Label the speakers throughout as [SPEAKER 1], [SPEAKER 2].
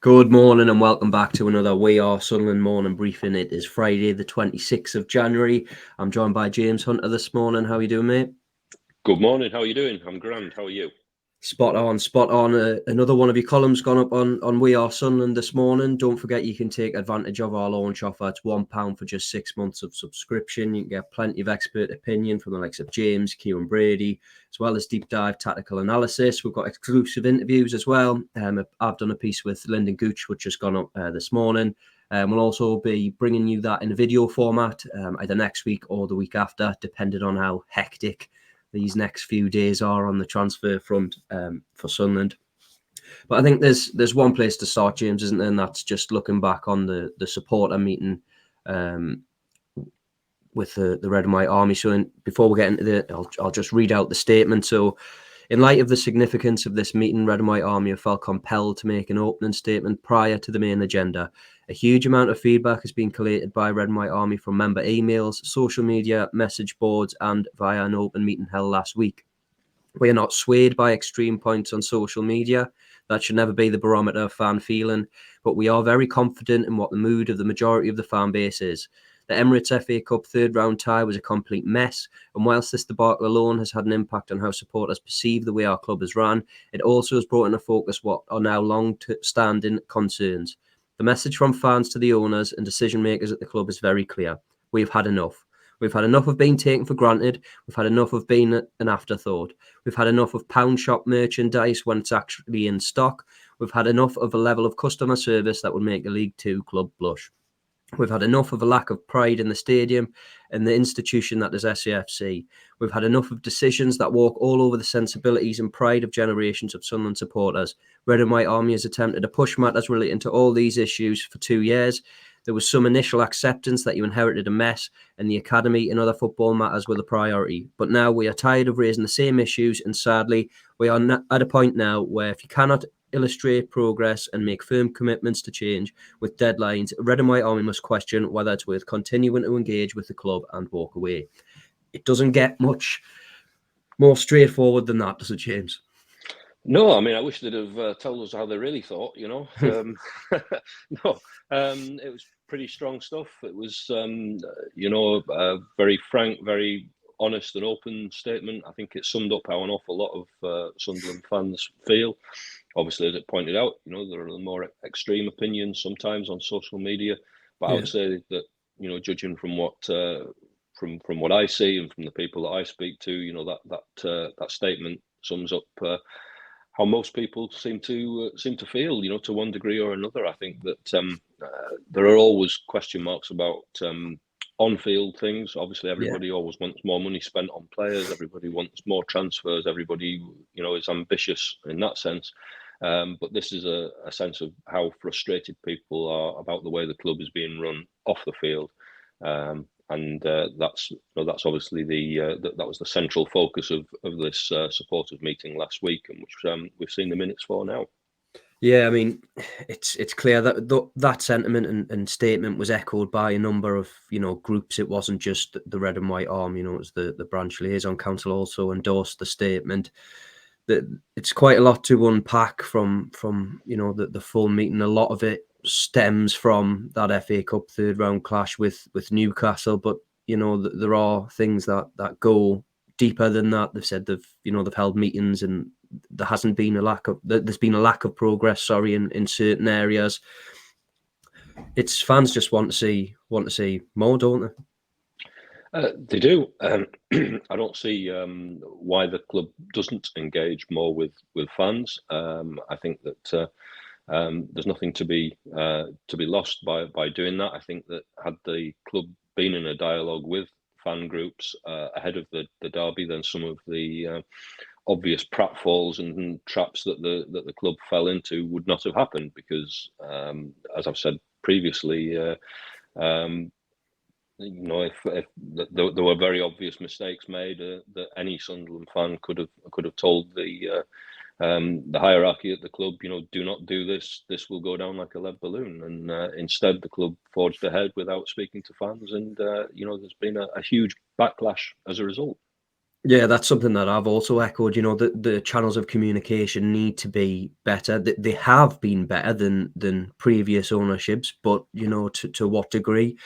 [SPEAKER 1] Good morning and welcome back to another We Are Sunderland morning briefing. It is Friday the 26th of January. I'm joined by James Hunter this morning. How are you doing, mate?
[SPEAKER 2] Good morning. How are you doing? I'm grand. How are you?
[SPEAKER 1] Spot on. Another one of your columns gone up on We Are Sunderland this morning. Don't forget you can take advantage of our launch offer. It's £1 for just 6 months of subscription. You can get plenty of expert opinion from the likes of James, Kieran Brady, as well as deep dive tactical analysis. We've got exclusive interviews as well. I've done a piece with Lyndon Gooch, which has gone up this morning. We'll also be bringing you that in a video format either next week or the week after, depending on how hectic these next few days are on the transfer front for Sunderland. But I think there's one place to start, James, isn't there? And that's just looking back on the supporter meeting with the Red and White Army. So before we get into it, I'll just read out the statement. So in light of the significance of this meeting, Red and White Army have felt compelled to make an opening statement prior to the main agenda. A huge amount of feedback has been collated by Red and White Army from member emails, social media, message boards, and via an open meeting held last week. We are not swayed by extreme points on social media. That should never be the barometer of fan feeling, but we are very confident in what the mood of the majority of the fan base is. The Emirates FA Cup third round tie was a complete mess, and whilst this debacle alone has had an impact on how supporters perceive the way our club is run, it also has brought into focus what are now long-standing concerns. The message from fans to the owners and decision makers at the club is very clear. We've had enough. We've had enough of being taken for granted. We've had enough of being an afterthought. We've had enough of pound shop merchandise when it's actually in stock. We've had enough of a level of customer service that would make a League Two club blush. We've had enough of a lack of pride in the stadium and the institution that is SAFC. We've had enough of decisions that walk all over the sensibilities and pride of generations of Sunderland supporters. Red and White Army has attempted to push matters relating to all these issues for 2 years. There was some initial acceptance that you inherited a mess and the academy and other football matters were the priority. But now we are tired of raising the same issues, and sadly, we are at a point now where if you cannot illustrate progress and make firm commitments to change with deadlines, Red and White Army must question whether it's worth continuing to engage with the club and walk away. It doesn't get much more straightforward than that, does it, James?
[SPEAKER 2] No, I mean, I wish they'd have told us how they really thought, No, it was pretty strong stuff. It was, a very frank, very honest and open statement. I think it summed up how an awful lot of Sunderland fans feel. Obviously, as it pointed out, there are more extreme opinions sometimes on social media. But I would say that, judging from what from what I see and from the people that I speak to, that statement sums up how most people seem to feel, to one degree or another. I think that there are always question marks about on-field things. Obviously, everybody always wants more money spent on players. Everybody wants more transfers. Everybody, is ambitious in that sense. But this is a sense of how frustrated people are about the way the club is being run off the field. And that's obviously that was the central focus of this supporters meeting last week, and which we've seen the minutes for now.
[SPEAKER 1] Yeah, I mean, it's clear that that sentiment and statement was echoed by a number of groups. It wasn't just the Red and White Army. It was the Branch Liaison Council also endorsed the statement. That it's quite a lot to unpack from the full meeting. A lot of it stems from that FA Cup third round clash with Newcastle, but there are things that go deeper than that. They've said they've held meetings and there hasn't been there's been a lack of progress, in certain areas. It's fans just want to see more, don't they?
[SPEAKER 2] They do. I don't see why the club doesn't engage more with fans. I think that there's nothing to be lost by doing that. I think that had the club been in a dialogue with fan groups ahead of the derby, then some of the obvious pratfalls and traps that the club fell into would not have happened, because as I've said previously, if there were very obvious mistakes made, that any Sunderland fan could have told the hierarchy at the club, do not do this. This will go down like a lead balloon. And instead, the club forged ahead without speaking to fans, and there's been a huge backlash as a result.
[SPEAKER 1] Yeah, that's something that I've also echoed. The channels of communication need to be better. They have been better than previous ownerships, but to what degree?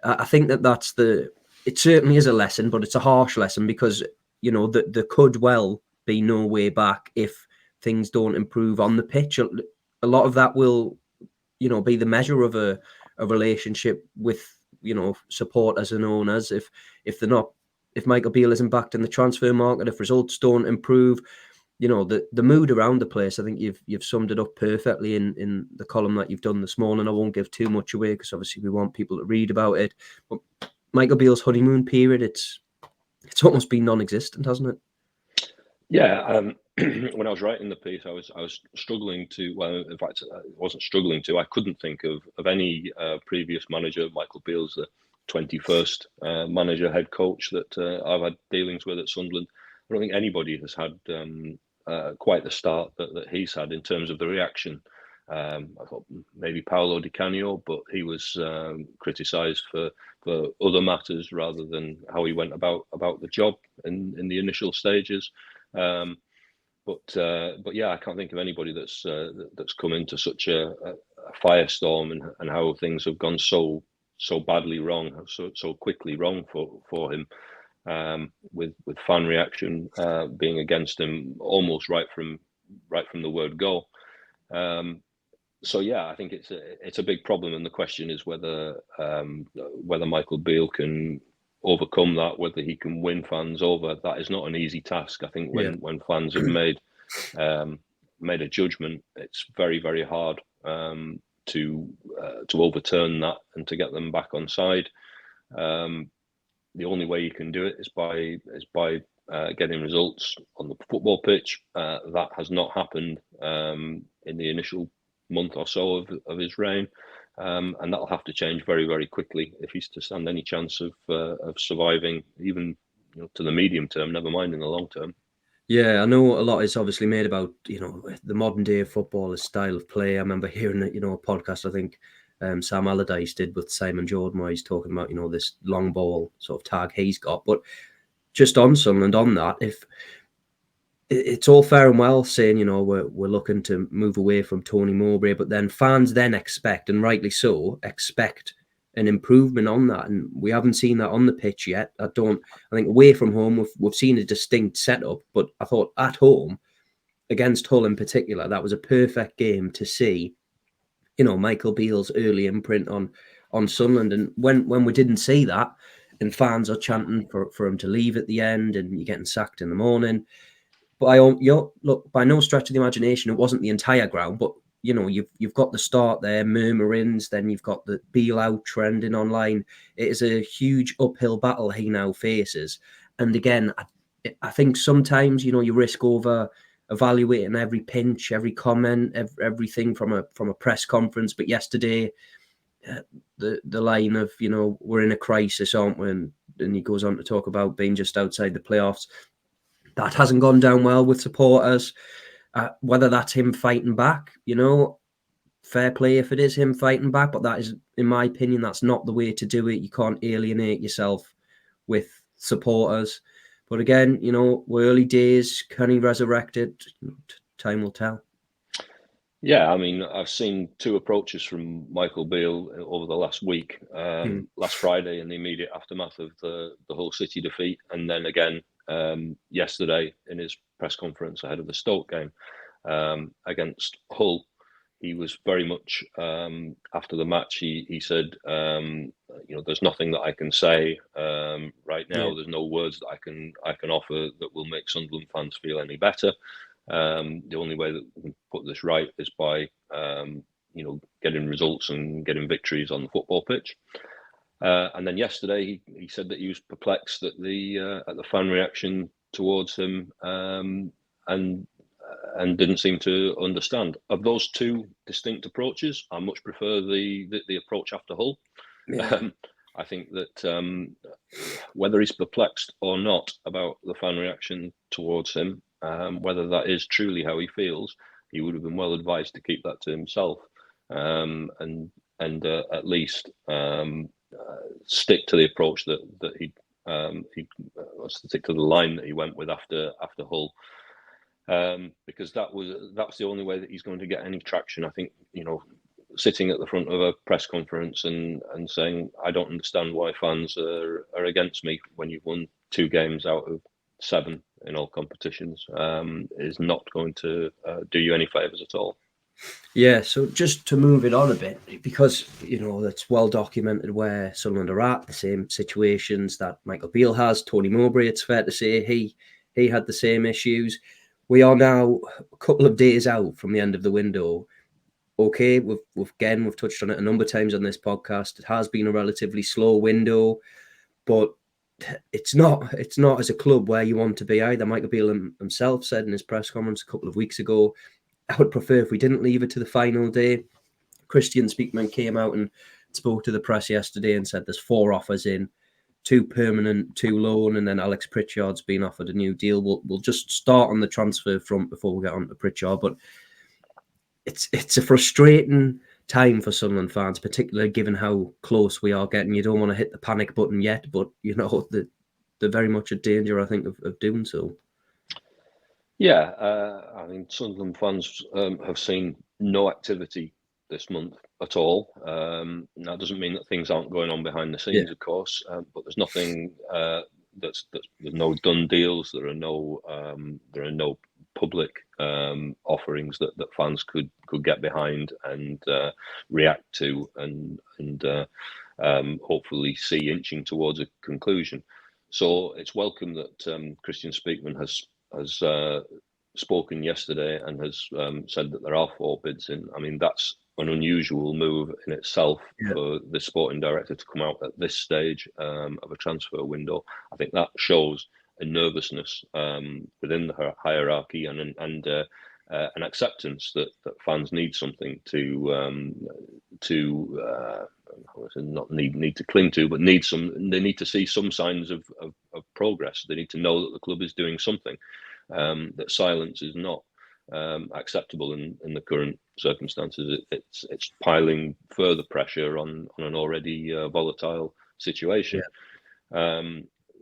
[SPEAKER 1] I think that's it certainly is a lesson, but it's a harsh lesson because there could well be no way back if things don't improve on the pitch. A lot of that will be the measure of a relationship with supporters and owners. If they're not, if Michael Beale isn't backed in the transfer market, if results don't improve, the mood around the place. I think you've summed it up perfectly in the column that you've done this morning. I won't give too much away because obviously we want people to read about it. But Michael Beale's honeymoon period, it's almost been non-existent, hasn't it?
[SPEAKER 2] Yeah, when I was writing the piece, I was struggling to. Well, in fact, I wasn't struggling to. I couldn't think of any previous manager. Michael Beale's the 21st manager, head coach that I've had dealings with at Sunderland. I don't think anybody has had quite the start that he's had in terms of the reaction. I thought maybe Paolo Di Canio, but he was criticised for other matters rather than how he went about the job in the initial stages. But yeah, I can't think of anybody that's come into such a firestorm and how things have gone so badly wrong, so quickly wrong for him, with fan reaction being against him almost right from the word go. So yeah, I think it's a big problem, and the question is whether Michael Beale can overcome that, whether he can win fans over. That is not an easy task. I think when fans have made a judgment, it's very, very hard to overturn that and to get them back on side. The only way you can do it is by getting results on the football pitch. That has not happened in the initial month or so of his reign. And that'll have to change very, very quickly if he's to stand any chance of surviving, even to the medium term, never mind in the long term.
[SPEAKER 1] Yeah, I know a lot is obviously made about the modern day footballer's style of play. I remember hearing a podcast I think Sam Allardyce did with Simon Jordan, where he's talking about this long ball sort of tag he's got. But just on Sunderland, on that, if it's all fair and well saying we're looking to move away from Tony Mowbray, but then fans then expect, and rightly so, an improvement on that, and we haven't seen that on the pitch yet. I think away from home we've seen a distinct setup, but I thought at home against Hull in particular, that was a perfect game to see Michael Beale's early imprint on Sunderland. And when we didn't see that, and fans are chanting for him to leave at the end, and you're getting sacked in the morning. But look, by no stretch of the imagination, it wasn't the entire ground, but you've got the start there, murmurings, then you've got the Beale out trending online. It is a huge uphill battle he now faces. And again, I think sometimes, you risk over evaluating every pinch, every comment, everything from a press conference. But yesterday, the line of, we're in a crisis, aren't we? And he goes on to talk about being just outside the playoffs. That hasn't gone down well with supporters. Whether that's him fighting back, fair play if it is him fighting back, but that is, in my opinion, that's not the way to do it. You can't alienate yourself with supporters. But again, we're early days. Can he resurrect it? Time will tell.
[SPEAKER 2] Yeah, I mean, I've seen two approaches from Michael Beale over the last week. Last Friday in the immediate aftermath of the Hull City defeat, and then again yesterday in his press conference ahead of the Stoke game against Hull. He was very much after the match. He said, there's nothing that I can say right now. Yeah. There's no words that I can offer that will make Sunderland fans feel any better. The only way that we can put this right is by getting results and getting victories on the football pitch. And then yesterday he said that he was perplexed at the fan reaction towards him and didn't seem to understand. Of those two distinct approaches, I much prefer the approach after Hull. Yeah. I think that whether he's perplexed or not about the fan reaction towards him, whether that is truly how he feels, he would have been well advised to keep that to himself and at least stick to the approach that he Let's stick to the line that he went with after Hull, because that's the only way that he's going to get any traction. I think, sitting at the front of a press conference and saying, I don't understand why fans are against me when you've won 2 games out of 7 in all competitions, is not going to do you any favours at all.
[SPEAKER 1] Yeah, so just to move it on a bit, because, it's well documented where Sunderland are at, the same situations that Michael Beale has, Tony Mowbray, it's fair to say he had the same issues. We are now a couple of days out from the end of the window. Okay, we've touched on it a number of times on this podcast. It has been a relatively slow window, but it's not as a club where you want to be either. Michael Beale himself said in his press conference a couple of weeks ago, I would prefer if we didn't leave it to the final day. Kristjaan Speakman came out and spoke to the press yesterday and said there's 4 offers in, 2 permanent, 2 loan, and then Alex Pritchard's been offered a new deal. We'll just start on the transfer front before we get on to Pritchard, but it's a frustrating time for Sunderland fans, particularly given how close we are getting. You don't want to hit the panic button yet, but they're very much a danger, I think, of doing so.
[SPEAKER 2] Yeah, I mean, Sunderland fans have seen no activity this month at all. That doesn't mean that things aren't going on behind the scenes, of course, but there's nothing there's no done deals. There are no public offerings that fans could get behind and react to and hopefully see inching towards a conclusion. So it's welcome that Kristjaan Speakman has spoken yesterday and has said that there are 4 bids in. I mean, that's an unusual move in itself for the sporting director to come out at this stage of a transfer window. I think that shows a nervousness within the hierarchy and an acceptance that fans need something not need to cling to, but they need to see some signs of progress. They need to know that the club is doing something. That silence is not acceptable in the current circumstances. It's piling further pressure on an already volatile situation.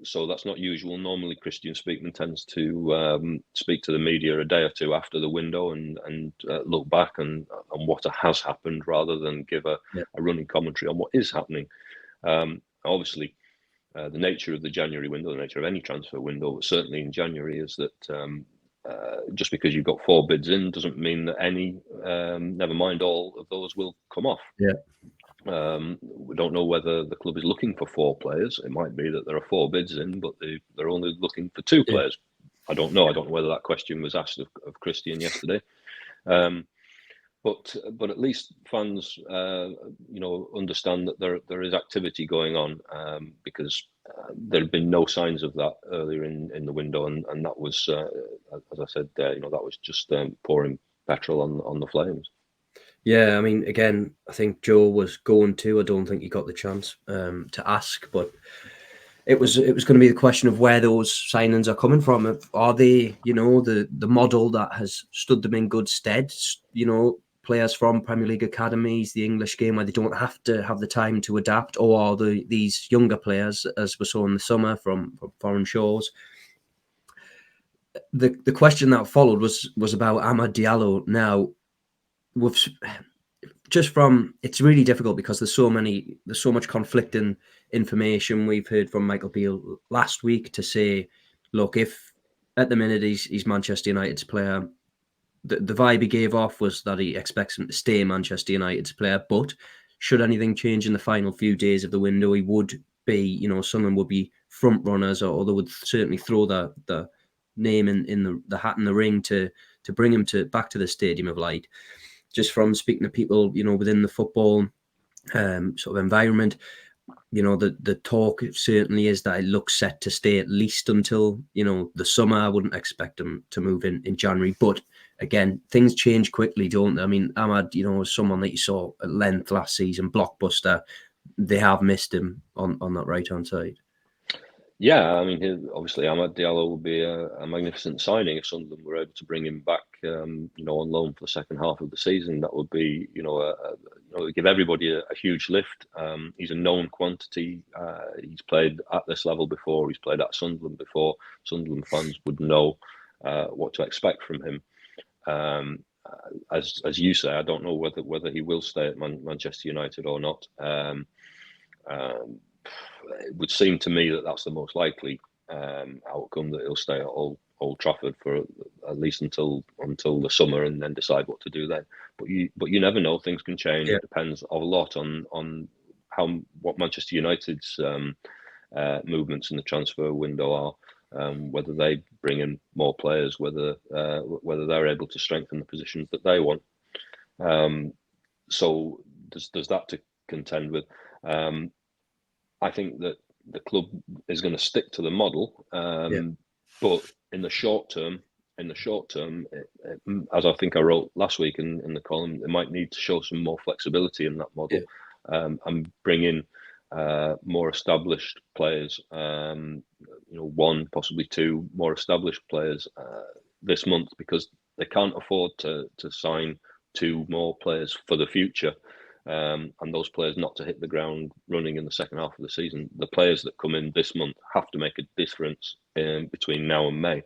[SPEAKER 2] So that's not usual. Normally, Kristjaan Speakman tends to speak to the media a day or 2 after the window and look back on what has happened rather than give a running commentary on what is happening. Obviously, the nature of the January window, the nature of any transfer window, certainly in January, is that just because you've got 4 bids in doesn't mean that any, never mind all of those, will come off. We don't know whether the club is looking for 4 players. It might be that there are 4 bids in, but they're only looking for 2 players. I don't know. I don't know whether that question was asked of Kristjaan yesterday. But at least fans, understand that there is activity going on, because there had been no signs of that earlier in the window, and that was, as I said, that was just pouring petrol on the flames.
[SPEAKER 1] Yeah, I mean, again, I think Joe was going to. I don't think he got the chance to ask, but it was going to be the question of where those signings are coming from. Are they, the model that has stood them in good stead? Players from Premier League academies, the English game, where they don't have to have the time to adapt, or are these younger players, as we saw in the summer, from foreign shores? The question that followed was about Amad Diallo. Now, it's really difficult because there's so much conflicting information. We've heard from Michael Beale last week to say, look, if at the minute he's Manchester United's player, the vibe he gave off was that he expects him to stay Manchester United's player, but should anything change in the final few days of the window, he would be, Sunderland would be front runners, or they would certainly throw the name in the hat in the ring to bring him back to the Stadium of Light. Just from speaking to people, within the football sort of environment, the talk certainly is that it looks set to stay at least until, the summer. I wouldn't expect him to move in January. But again, things change quickly, don't they? I mean, Amad, someone that you saw at length last season, blockbuster. They have missed him on that right-hand side.
[SPEAKER 2] Yeah, I mean, obviously Amad Diallo would be a magnificent signing if Sunderland were able to bring him back, on loan for the second half of the season. That would be, give everybody a huge lift. He's a known quantity. He's played at this level before. He's played at Sunderland before. Sunderland fans would know what to expect from him. As you say, I don't know whether he will stay at Manchester United or not. It would seem to me that that's the most likely outcome, that he'll stay at Old Trafford for at least until the summer, and then decide what to do then. But you never know; things can change.
[SPEAKER 1] Yeah.
[SPEAKER 2] It depends a lot on what Manchester United's movements in the transfer window are, whether they bring in more players, whether they're able to strengthen the positions that they want. So there's that to contend with. I think that the club is going to stick to the model, but in the short term, as I think I wrote last week in the column, they might need to show some more flexibility in that model, and bring in more established players. One, possibly two more established players this month, because they can't afford to sign two more players for the future. And those players not to hit the ground running in the second half of the season. The players that come in this month have to make a difference between now and May.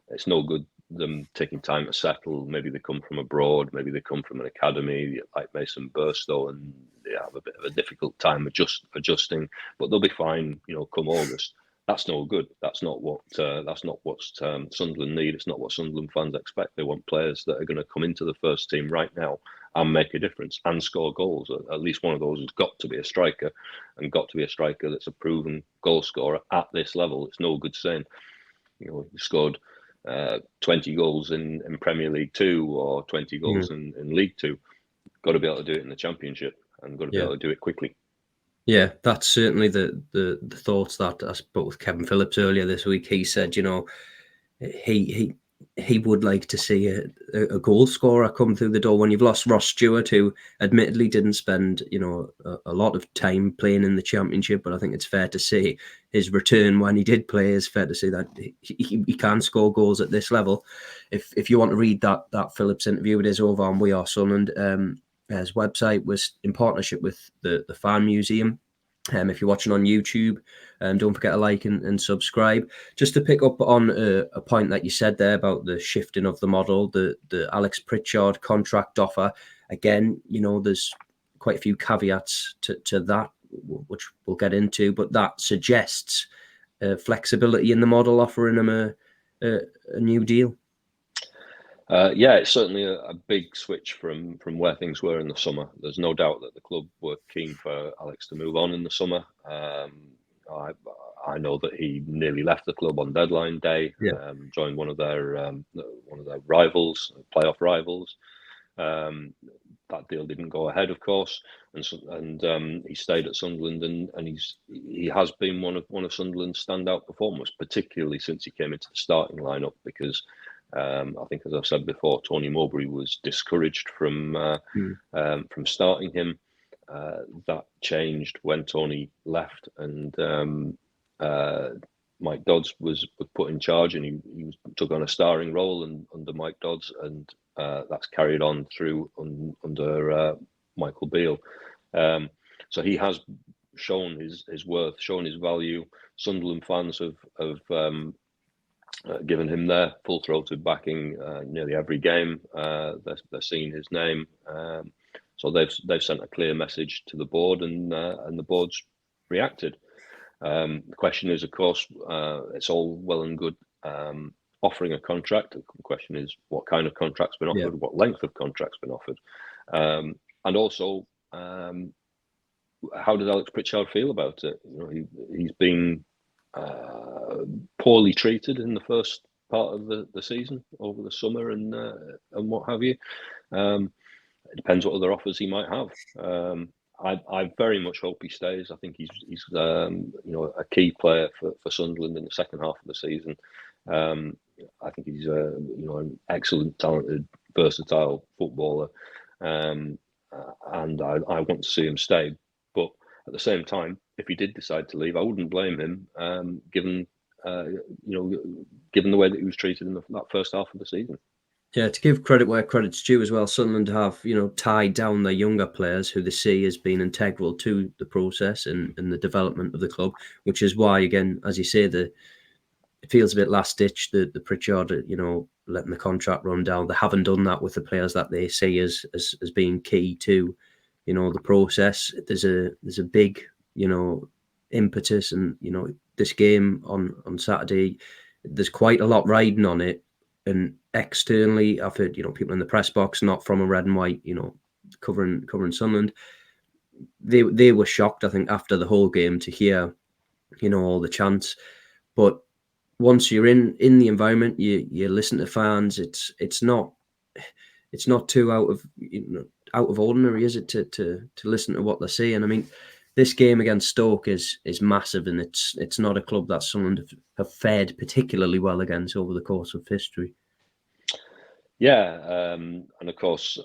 [SPEAKER 2] It's no good them taking time to settle. Maybe they come from abroad, maybe they come from an academy like Mason Burstow, and they have a bit of a difficult time adjusting, but they'll be fine, come August. That's no good. That's not what Sunderland need. It's not what Sunderland fans expect. They want players that are going to come into the first team right now and make a difference and score goals. At least one of those has got to be a striker, and got to be a striker that's a proven goal scorer at this level. It's no good saying, he scored 20 goals in Premier League 2 or 20 goals in League 2. Got to be able to do it in the Championship, and got to be able to do it quickly.
[SPEAKER 1] Yeah, that's certainly the thoughts that I spoke with Kevin Phillips earlier this week. He said, he would like to see a goal scorer come through the door. When you've lost Ross Stewart, who admittedly didn't spend a lot of time playing in the Championship, but I think it's fair to say his return when he did play is fair to say that he can score goals at this level. If you want to read that Phillips interview, it is over on We Are Sunderland. His website was in partnership with the Fan Museum. If you're watching on YouTube, don't forget to like and subscribe. Just to pick up on a point that you said there about the shifting of the model, the Alex Pritchard contract offer. Again, there's quite a few caveats to that, which we'll get into, but that suggests flexibility in the model, offering him a new deal.
[SPEAKER 2] It's certainly a big switch from where things were in the summer. There's no doubt that the club were keen for Alex to move on in the summer. I know that he nearly left the club on deadline day, joined one of their rivals, playoff rivals. That deal didn't go ahead, of course, and he stayed at Sunderland, and he has been one of Sunderland's standout performers, particularly since he came into the starting lineup, because I think, as I've said before, Tony Mowbray was discouraged from starting him. That changed when Tony left, and Mike Dodds was put in charge, and he took on a starring role under Mike Dodds, and that's carried on through under Michael Beale. So he has shown his worth, shown his value. Sunderland fans have given him their full-throated backing nearly every game. They're seeing his name, so they've sent a clear message to the board, and the board's reacted. The question is, of course, it's all well and good offering a contract. The question is, what kind of contract's been offered, what length of contract's been offered, and also how does Alex Pritchard feel about it? He's been poorly treated in the first part of the season over the summer and what have you. It depends what other offers he might have. I very much hope he stays. I think he's a key player for Sunderland in the second half of the season. I think he's an excellent, talented, versatile footballer, and I want to see him stay. But at the same time, if he did decide to leave, I wouldn't blame him, given the way that he was treated in that first half of the season.
[SPEAKER 1] Yeah, to give credit where credit's due as well, Sunderland have, tied down their younger players who they see as being integral to the process and the development of the club, which is why, again, as you say, it feels a bit last ditch, the Pritchard, letting the contract run down. They haven't done that with the players that they see as being key to, the process. There's a big, impetus, and this game on Saturday, there's quite a lot riding on it. And externally, I've heard people in the press box, not from a red and white, covering Sunderland, they were shocked, I think, after the whole game to hear all the chants. But once you're in the environment, you listen to fans. It's not too out of ordinary, is it, to listen to what they're saying? I mean, this game against Stoke is massive, and it's not a club that Sunderland have fared particularly well against over the course of history.
[SPEAKER 2] Yeah, and of course,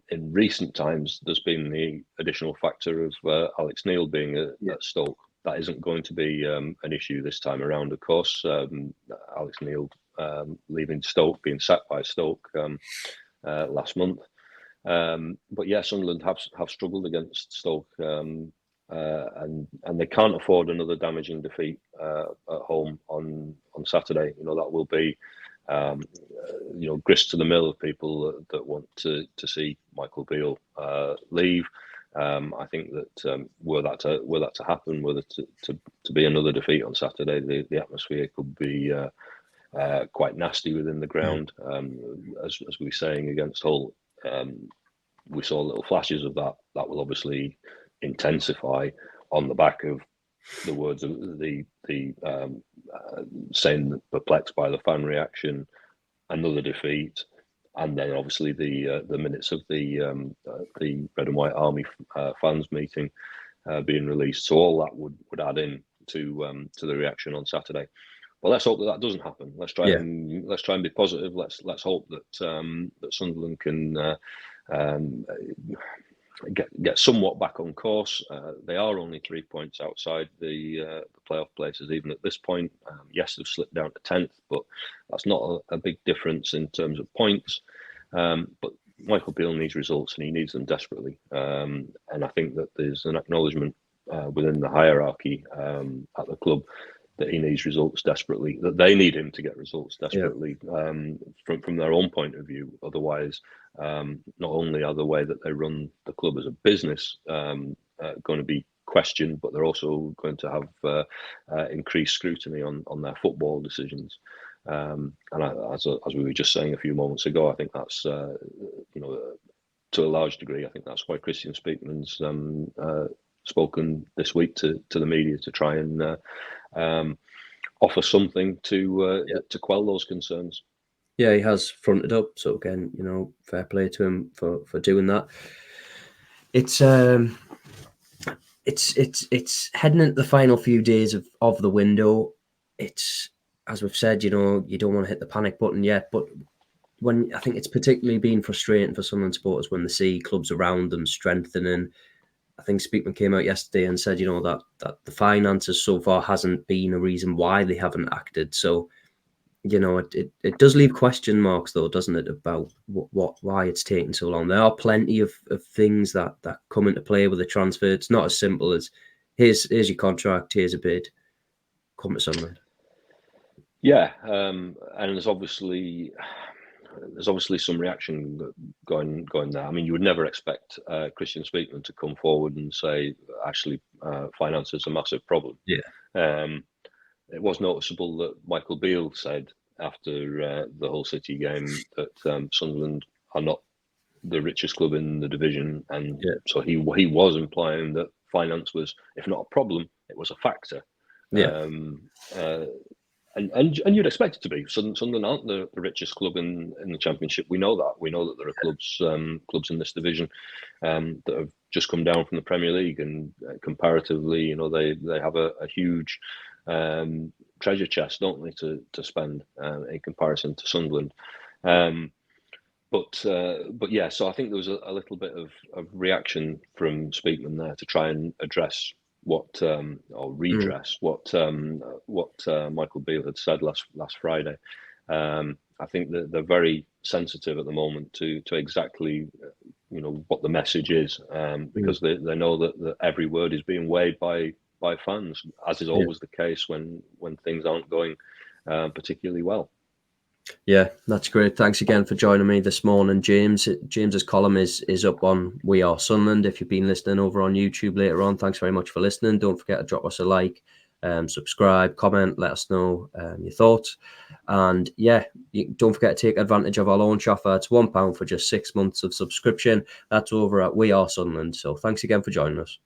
[SPEAKER 2] in recent times, there's been the additional factor of Alex Neil being at Stoke. That isn't going to be an issue this time around, of course. Alex Neil leaving Stoke, being sacked by Stoke last month. But yeah, Sunderland have struggled against Stoke, and they can't afford another damaging defeat at home on Saturday. That will be grist to the mill of people that want to see Michael Beale leave. I think that were that to happen, were that to be another defeat on Saturday, the atmosphere could be quite nasty within the ground. As we were saying against Hull, we saw little flashes of that. That will obviously intensify on the back of the words of the saying perplexed by the fan reaction, another defeat, and then obviously the minutes of the Red and White Army fans meeting being released. So all that would add in to the reaction on Saturday. Well, let's hope that doesn't happen. Let's try and be positive. Let's hope that Sunderland can get somewhat back on course. They are only 3 points outside the playoff places, even at this point. Yes, they've slipped down to 10th, but that's not a big difference in terms of points. But Michael Beale needs results, and he needs them desperately. And I think that there's an acknowledgement within the hierarchy at the club that he needs results desperately, that they need him to get results desperately from their own point of view. Otherwise, not only are the way that they run the club as a business going to be questioned, but they're also going to have increased scrutiny on their football decisions. And as we were just saying a few moments ago, I think that's to a large degree, I think that's why Kristjaan Speakman's spoken this week to the media to try and offer something to quell those concerns.
[SPEAKER 1] Yeah, he has fronted up. So again, fair play to him for doing that. It's heading into the final few days of the window. It's, as we've said, you don't want to hit the panic button yet, but when I think it's particularly been frustrating for Sunderland supporters when they see clubs around them strengthening. I think Speakman came out yesterday and said, that the finances so far hasn't been a reason why they haven't acted. So, it does leave question marks, though, doesn't it, about why it's taking so long. There are plenty of things that come into play with the transfer. It's not as simple as here's your contract, here's a bid, come to Sunderland.
[SPEAKER 2] Yeah, and there's obviously some reaction going there. I mean, you would never expect Kristjaan Speakman to come forward and say, actually, finance is a massive problem.
[SPEAKER 1] Yeah.
[SPEAKER 2] It was noticeable that Michael Beale said after the Hull City game that Sunderland are not the richest club in the division, and so he was implying that finance was, if not a problem, it was a factor.
[SPEAKER 1] Yeah.
[SPEAKER 2] And you'd expect it to be. Sunderland aren't the richest club in the Championship. We know that. We know that there are clubs in this division that have just come down from the Premier League, and comparatively, they have a huge treasure chest, don't they, to spend in comparison to Sunderland. But yeah, so I think there was a little bit of reaction from Speakman there to try and address or redress what Michael Beale had said last Friday. I think that they're very sensitive at the moment to exactly what the message is, because they know that every word is being weighed by fans, as is always the case when things aren't going particularly well.
[SPEAKER 1] Yeah, that's great. Thanks again for joining me this morning, James. James's column is up on We Are Sunderland. If you've been listening over on YouTube later on, thanks very much for listening. Don't forget to drop us a like, subscribe, comment, let us know your thoughts. And yeah, don't forget to take advantage of our launch offer. It's £1 for just 6 months of subscription. That's over at We Are Sunderland. So thanks again for joining us.